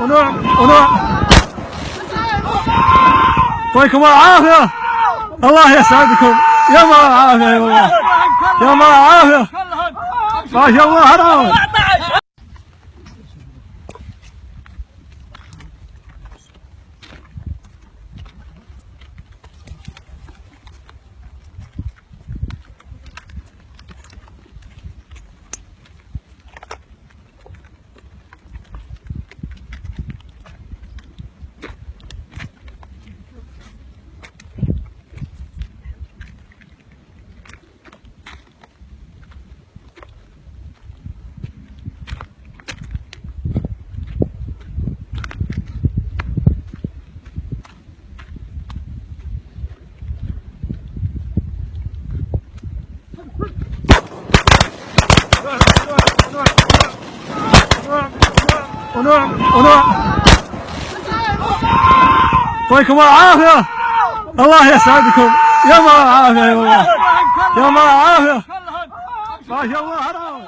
ونوع يعطيكم العافية، الله يسعدكم، يا ما العافية والله، يا ما العافية، ما شاء الله حرام. ونوع يعطيكم العافية، الله يسعدكم، يا ما العافية والله، يا ما العافية، ما شاء الله حرام.